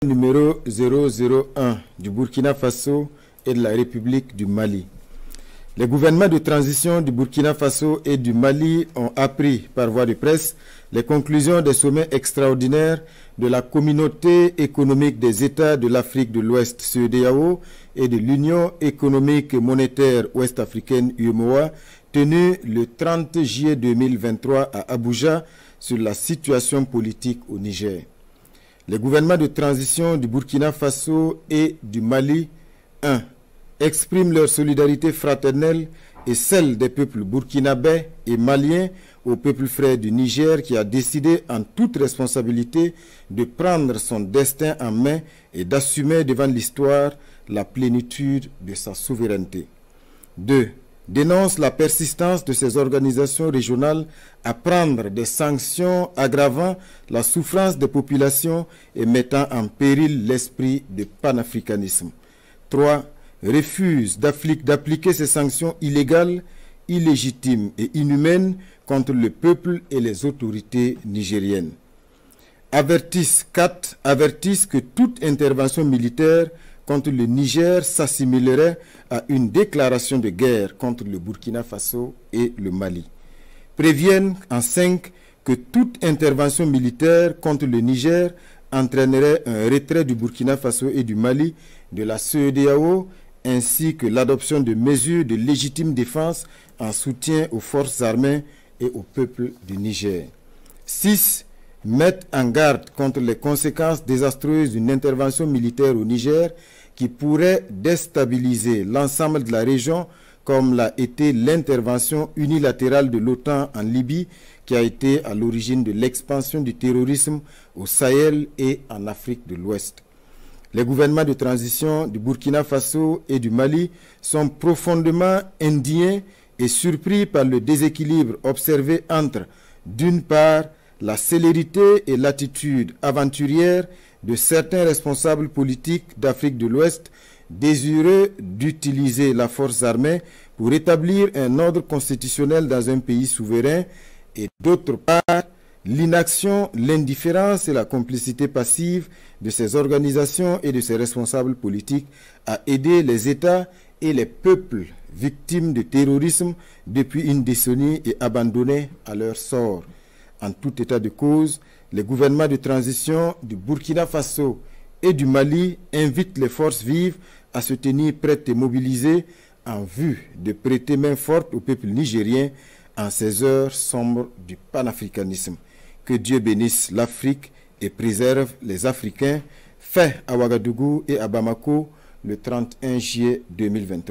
Numéro 001 du Burkina Faso et de la République du Mali. Les gouvernements de transition du Burkina Faso et du Mali ont appris par voie de presse les conclusions des sommets extraordinaires de la Communauté économique des États de l'Afrique de l'Ouest (CEDEAO) et de l'Union économique et monétaire ouest-africaine (UEMOA) tenus le 30 juillet 2023 à Abuja sur la situation politique au Niger. Les gouvernements de transition du Burkina Faso et du Mali 1. Expriment leur solidarité fraternelle et celle des peuples burkinabais et maliens au peuple frère du Niger qui a décidé en toute responsabilité de prendre son destin en main et d'assumer devant l'histoire la plénitude de sa souveraineté. 2. Dénonce la persistance de ces organisations régionales à prendre des sanctions aggravant la souffrance des populations et mettant en péril l'esprit de panafricanisme. 3. Refuse d'appliquer ces sanctions illégales, illégitimes et inhumaines contre le peuple et les autorités nigériennes. 4. Avertissent que toute intervention militaire contre le Niger s'assimilerait à une déclaration de guerre contre le Burkina Faso et le Mali. Préviennent en 5 que toute intervention militaire contre le Niger entraînerait un retrait du Burkina Faso et du Mali de la CEDEAO ainsi que l'adoption de mesures de légitime défense en soutien aux forces armées et au peuple du Niger. 6. Mettent en garde contre les conséquences désastreuses d'une intervention militaire au Niger qui pourrait déstabiliser l'ensemble de la région comme l'a été l'intervention unilatérale de l'OTAN en Libye qui a été à l'origine de l'expansion du terrorisme au Sahel et en Afrique de l'Ouest. Les gouvernements de transition du Burkina Faso et du Mali sont profondément indignés et surpris par le déséquilibre observé entre, d'une part, la célérité et l'attitude aventurière de certains responsables politiques d'Afrique de l'Ouest désireux d'utiliser la force armée pour établir un ordre constitutionnel dans un pays souverain et d'autre part, l'inaction, l'indifférence et la complicité passive de ces organisations et de ces responsables politiques à aider les États et les peuples victimes de terrorisme depuis une décennie et abandonnés à leur sort. En tout état de cause, les gouvernements de transition du Burkina Faso et du Mali invitent les forces vives à se tenir prêtes et mobilisées en vue de prêter main forte au peuple nigérien en ces heures sombres du panafricanisme. Que Dieu bénisse l'Afrique et préserve les Africains. Fait à Ouagadougou et à Bamako le 31 juillet 2023.